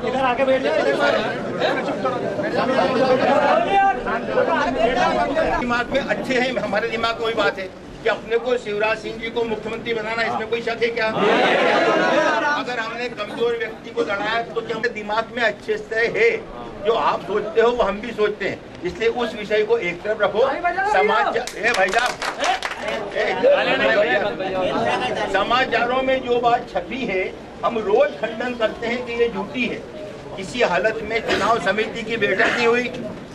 इधर आके बैठ जाओ। दिमाग में अच्छे हैं, हमारे दिमाग में वही बात है कि अपने को शिवराज सिंह जी को मुख्यमंत्री बनाना, इसमें कोई शक है क्या? अगर हमने कमजोर व्यक्ति को लड़ाया तो क्या दिमाग में अच्छे से है? जो आप सोचते हो वो हम भी सोचते हैं, इसलिए उस विषय को एक तरफ रखो। समाचारों में जो बात छपी है हम रोज खंडन करते हैं कि ये झूठी है। किसी हालत में चुनाव समिति की बैठक नहीं हुई,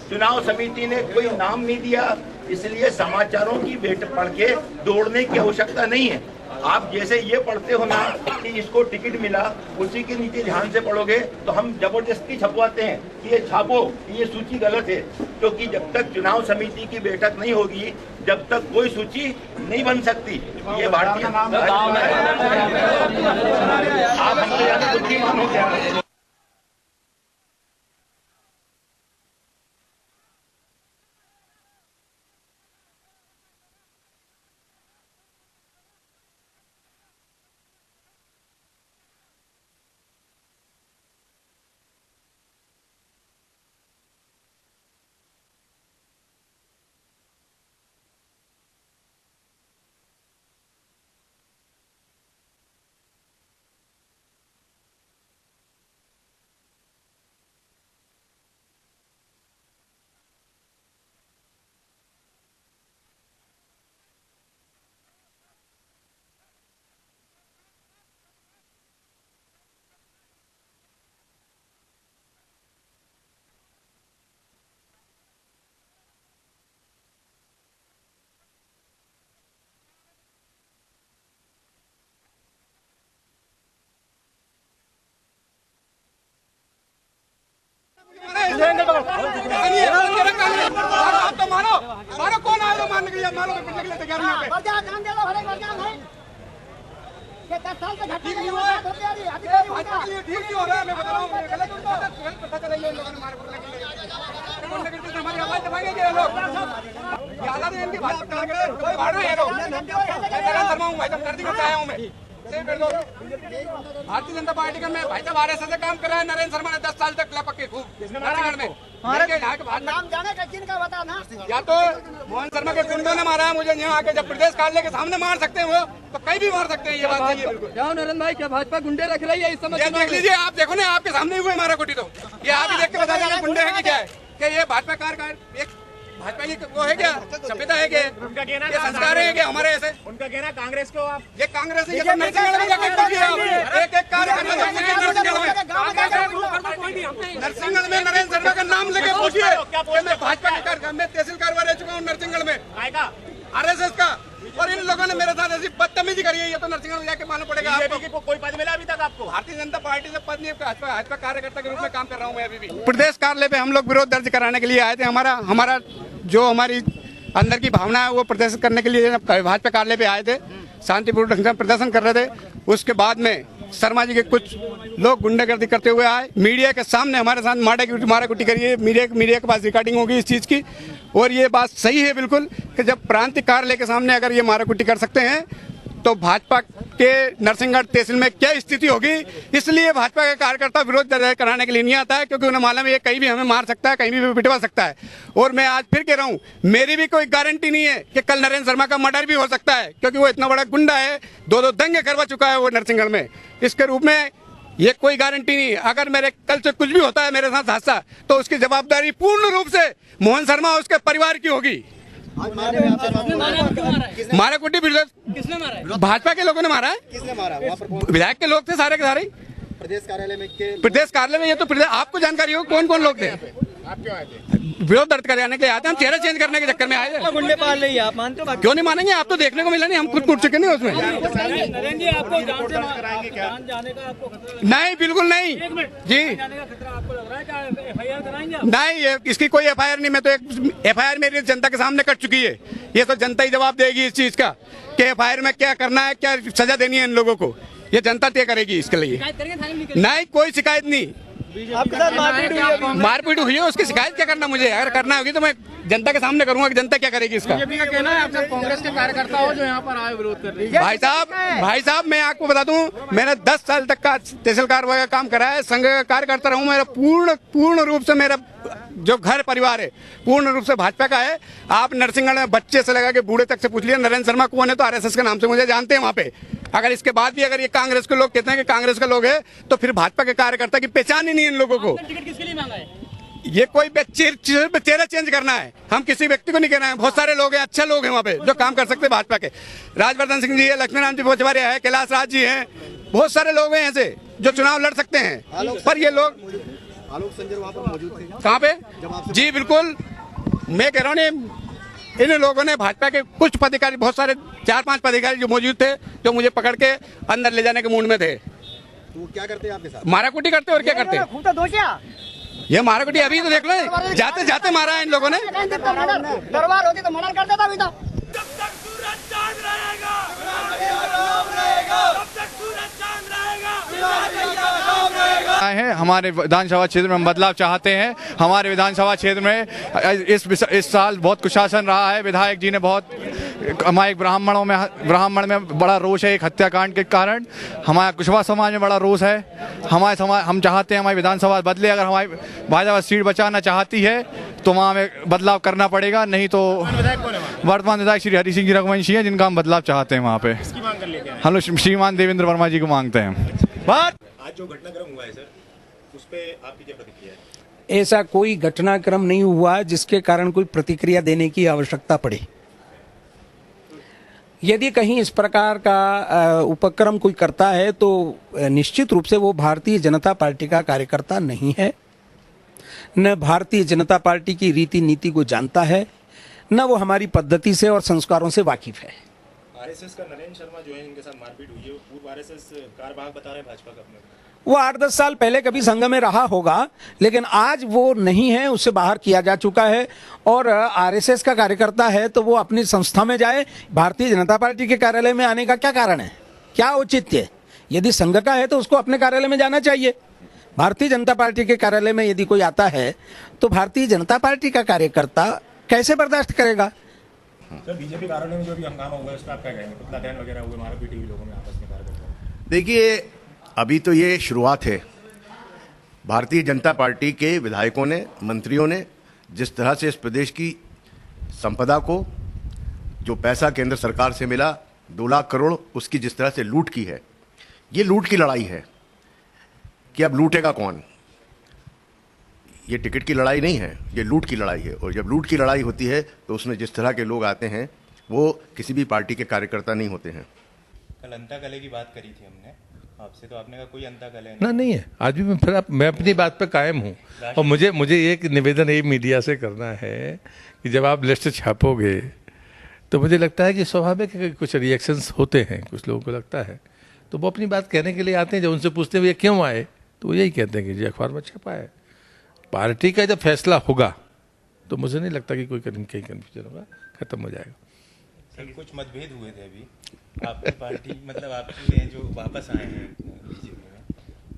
चुनाव समिति ने कोई नाम नहीं दिया, इसलिए समाचारों की बैठक पढ़ के दौड़ने की आवश्यकता नहीं है। आप जैसे ये पढ़ते हो ना कि इसको टिकट मिला, उसी के नीचे ध्यान से पढ़ोगे तो हम जबरदस्ती छपवाते हैं कि ये छापो, ये सूची गलत है, क्योंकि जब तक चुनाव समिति की बैठक नहीं होगी जब तक कोई सूची नहीं बन सकती। ये भारतीय आप हमसे बुद्धिमान हो क्या? आप तो मानो कौन आएगा मारने के लिए? मानो पिटने के लिए तैयार हैं यहाँ पे। ठीक नहीं हो रहा है, ठीक नहीं हो रहा है। मैं बता रहा हूँ गलत पता चला ये लोगों ने मारे बोलने के लिए हमारी आवाज दबाएंगे ये लोग। ये हालत है इनकी, भाई कोई भाड़ रहे हैं लोग। भाई साहब दर्दी करके आया हूँ मैं। भारतीय जनता पार्टी का मैं भाई साहब RSS से काम कर रहा है। नरेंद्र शर्मा ने 10 साल तक लपक के खूब नारायणगढ़ में नाम जाने का जिनका बता ना, या तो मोहन शर्मा के गुंडों ने मारा है मुझे यहाँ आके। जब प्रदेश कार्यालय के सामने मार सकते हैं वो तो कहीं भी मार सकते हैं। ये बात सही है बिल्कुल। क्या नरेंद्र भाई, क्या भाजपा गुंडे रख रही है इस समय? देख लीजिए, आप देखो ना, आपके सामने हुए मारा कुटी। तो ये आप ही देख के बता दें गुंडे है कि क्या है? कि ये भाजपा एक भाजपा की वो है क्या? सभ्यता है क्या? उनका कहना ये संस्कार है क्या हमारे ऐसे? उनका कहना कांग्रेस को आप ये कांग्रेस एक एक नरसिंहगढ़ में नरेंद्र शर्मा का नाम लेके पूछिए। मैं भाजपा में तहसील कार्रवाई रह चुका हूँ नरसिंहगढ़ में RSS का, और इन लोगों ने मेरे साथ ऐसी बदतमीजी करी है। ये तो नरसिंहगढ़ में जाके मालूम पड़ेगा आपको। कोई पद मिला अभी तक आपको? भारतीय जनता पार्टी से पद नहीं, भाजपा कार्यकर्ता के रूप में काम कर रहा हूँ मैं अभी भी। प्रदेश कार्यालय पे हम लोग विरोध दर्ज कराने के लिए आए थे। हमारा जो हमारी अंदर की भावना है वो प्रदर्शन करने के लिए भाजपा कार्यालय पे आए थे। शांतिपूर्ण ढंग से प्रदर्शन कर रहे थे। उसके बाद में शर्मा जी के कुछ लोग गुंडागर्दी करते हुए आए, मीडिया के सामने हमारे साथ माराकुटी करी है। मीडिया के पास रिकॉर्डिंग होगी इस चीज की, और ये बात सही है बिल्कुल कि जब प्रांतीय कार्यालय के सामने अगर ये माराकुटी कर सकते हैं तो भाजपा के नरसिंहगढ़ तहसील में क्या स्थिति होगी। इसलिए भाजपा के कार्यकर्ता विरोध कराने के लिए नहीं आता है, क्योंकि उन्हें मालूम है ये कहीं भी हमें मार सकता है, कहीं भी पिटवा सकता है। और मैं आज फिर कह रहा हूँ, मेरी भी कोई गारंटी नहीं है कि कल नरेंद्र शर्मा का मर्डर भी हो सकता है, क्योंकि वो इतना बड़ा गुंडा है, 2 दंगे करवा चुका है वो नरसिंहगढ़ में। इसके रूप में ये कोई गारंटी नहीं। अगर मेरे कल से कुछ भी होता है मेरे साथ हादसा, तो उसकी जवाबदारी पूर्ण रूप से मोहन शर्मा और उसके परिवार की होगी। मारा कुटी किसने मारा है? भाजपा के लोगों ने मारा है। किसने मारा? विधायक के लोग थे सारे के सारे। प्रदेश कार्यालय में ये तो आपको जानकारी हो कौन कौन लोग थे? आप क्यों आए थे? विरोध दर्ज कराने के लिए आते हैं। हम चेहरा चेंज करने के चक्कर में आए थे। गुंडे पाल रही है, आप मानते हो? क्यों नहीं मानेंगे? आप तो देखने को मिला नहीं, हम खुद टूट चुके नहीं उसमें। नहीं, बिल्कुल नहीं जी, नहीं, इसकी कोई FIR नहीं। मैं तो एक FIR मेरी जनता के सामने कट चुकी है। ये तो जनता ही जवाब देगी इस चीज का कि FIR में क्या करना है, क्या सजा देनी है इन लोगों को, ये जनता तय करेगी। इसके लिए नहीं, कोई शिकायत नहीं। आपके साथ मारपीट हुई है? मारपीट हुई है, उसकी शिकायत क्या करना मुझे? अगर करना होगी तो मैं जनता के सामने करूंगा कि जनता क्या करेगी इसका। बीजेपी का कहना है आप सब कांग्रेस के कार्यकर्ता हो जो यहाँ पर आए विरोध कर रहे हैं। भाई साहब मैं आपको बता दूं, मैंने 10 साल तक का तहसील कार्रवाई का काम करा है, संघ का कार्यकर्ता रहूं। मेरा पूर्ण रूप से मेरा जो घर परिवार है पूर्ण रूप से भाजपा का है। आप नरसिंहगढ़ में बच्चे से लगा के बूढ़े तक से पूछ लिया, नरेंद्र शर्मा कौन है तो आरएसएस के नाम से मुझे जानते हैं वहाँ पे। अगर इसके बाद भी अगर ये कांग्रेस के लोग कहते हैं कि कांग्रेस का लोग है तो फिर भाजपा के कार्यकर्ता की पहचान ही नहीं है इन लोगों को। टिकट किसके लिए मांगा है? ये कोई चेहरा चेंज करना है, हम किसी व्यक्ति को नहीं कहना है। बहुत सारे लोग हैं, अच्छे लोग हैं वहाँ पे जो काम कर सकते हैं भाजपा के। राजवर्धन सिंह जी है, लक्ष्मीनारायण जी पोचवारिया है, कैलाश राज जी हैं, बहुत सारे लोग हैं ऐसे जो चुनाव लड़ सकते हैं। पर ये लोग आलोक संजर वहाँ पर मौजूद थे कहाँ पे? जी बिल्कुल, मैं कह रहा हूँ इन लोगों ने भाजपा के कुछ पदाधिकारी, बहुत सारे 4-5 पदाधिकारी जो मौजूद थे, जो मुझे पकड़ के अंदर ले जाने के मूड में थे। तो वो क्या करते हैं आपके साथ? माराकुटी करते और क्या करते? ये माराकुटी अभी तो देख लो, जाते जाते मारा है इन लोगों ने। दरबार होती तो मर्डर कर देता अभी तो। जब तक सूरज चांद रहेगा, जब तक सूरज चांद रहेगा, आए हैं हमारे विधानसभा क्षेत्र में, हम बदलाव चाहते हैं। हमारे विधानसभा क्षेत्र में इस साल बहुत कुशासन रहा है। विधायक जी ने बहुत, हमारे ब्राह्मण में बड़ा रोष है एक हत्याकांड के कारण। हमारे कुशवाहा समाज में बड़ा रोष है। हमारे समाज, हम चाहते हैं हमारी विधानसभा बदले। अगर हमारी भाजपा सीट बचाना चाहती है तो वहाँ में बदलाव करना पड़ेगा, नहीं तो वर्तमान विधायक श्री हरि सिंह जी रघुवंशी हैं जिनका हम बदलाव चाहते हैं। वहाँ पे हम लोग श्रीमान देवेंद्र वर्मा जी को मांगते हैं। आज जो घटनाक्रम हुआ है सर, उस पे आपकी क्या प्रतिक्रिया है? ऐसा कोई घटनाक्रम नहीं हुआ जिसके कारण कोई प्रतिक्रिया देने की आवश्यकता पड़े। यदि कहीं इस प्रकार का उपक्रम कोई करता है तो निश्चित रूप से वो भारतीय जनता पार्टी का कार्यकर्ता नहीं है, न भारतीय जनता पार्टी की रीति नीति को जानता है, न वो हमारी पद्धति से और संस्कारों से वाकिफ है। आरएसएस का नरेंद्र शर्मा जो है, इनके साथ मारपीट हुई है, वो पूर्व आरएसएस कार्यवाहक बता रहे हैं भाजपा का अपने। वो 8-10 साल पहले कभी संघ में रहा होगा, लेकिन आज वो नहीं है, उससे बाहर किया जा चुका है। और आरएसएस का कार्यकर्ता है तो वो अपनी संस्था में जाए, भारतीय जनता पार्टी के कार्यालय में आने का क्या कारण है, क्या औचित्य है? यदि संघ का है तो उसको अपने कार्यालय में जाना चाहिए। भारतीय जनता पार्टी के कार्यालय में यदि कोई आता है तो भारतीय जनता पार्टी का कार्यकर्ता कैसे बर्दाश्त करेगा? सर, बीजेपी कार्यालय में जो भी हंगामा हुआ है उसका आप क्या कहेंगे? पुतला दहन वगैरह हुए, मारपीट हुई लोगों में आपस में कार्यकर्ता। देखिए, अभी तो ये शुरुआत है। भारतीय जनता पार्टी के विधायकों ने, मंत्रियों ने जिस तरह से इस प्रदेश की संपदा को, जो पैसा केंद्र सरकार से मिला 2 लाख करोड़, उसकी जिस तरह से लूट की है, ये लूट की लड़ाई है कि अब लूटेगा कौन। ये टिकट की लड़ाई नहीं है, ये लूट की लड़ाई है। और जब लूट की लड़ाई होती है तो उसमें जिस तरह के लोग आते हैं वो किसी भी पार्टी के कार्यकर्ता नहीं होते हैं। कल अंता कले की बात करी थी हमने आपसे, तो आपने कहा कोई अंता कले नहीं है। आज भी मैं अपनी बात पे कायम हूँ। और मुझे एक निवेदन ये मीडिया से करना है कि जब आप लिस्ट छापोगे तो मुझे लगता है कि स्वाभाविक है कि कुछ रिएक्शंस होते हैं, कुछ लोगों को लगता है, तो वो अपनी बात कहने के लिए आते हैं। जब उनसे पूछते हैं ये क्यों आए, तो वो यही कहते हैं कि जी अखबार में छपा है। पार्टी का जब फैसला होगा तो मुझे नहीं लगता कि कोई कहीं कन्फ्यूजन होगा, खत्म हो जाएगा। सर, कुछ मतभेद हुए थे अभी आपकी पार्टी, मतलब आपके जो वापस आए हैं बीजेपी में,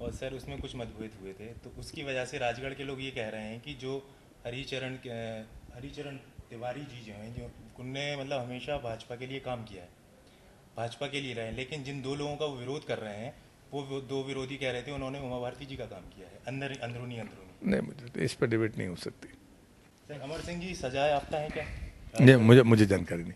और सर उसमें कुछ मतभेद हुए थे, तो उसकी वजह से राजगढ़ के लोग ये कह रहे हैं कि जो हरिचरण तिवारी जी जो हैं, जो उनने मतलब हमेशा भाजपा के लिए काम किया है, भाजपा के लिए रहे, लेकिन जिन 2 लोगों का वो विरोध कर रहे हैं, वो 2 विरोधी कह रहे थे उन्होंने उमा भारती जी का काम किया है अंदरूनी। नहीं, मुझे इस पर डिबेट नहीं हो सकती। सर, अमर सिंह जी सजा याफ्ता है क्या? नहीं, मुझे जानकारी नहीं।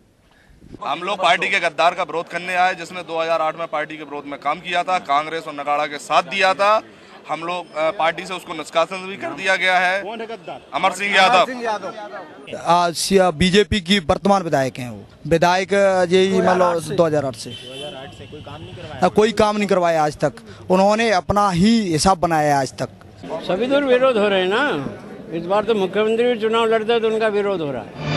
हम लोग पार्टी के गद्दार का विरोध करने आए, जिसने 2008 में पार्टी के विरोध में काम किया था, कांग्रेस और नगाड़ा के साथ दिया था। हम लोग पार्टी से उसको निष्कासन भी कर दिया गया है। कौन है गद्दार? अमर सिंह यादव। आज बीजेपी की वर्तमान विधायक हैं। वो विधायक यही मतलब 2008 से कोई काम नहीं करवाया। कोई काम नहीं करवाया आज तक। उन्होंने अपना ही हिसाब बनाया आज तक। सभी दूर विरोध हो रहे हैं ना। इस बार तो मुख्यमंत्री भी चुनाव लड़ते हैं तो उनका विरोध हो रहा है।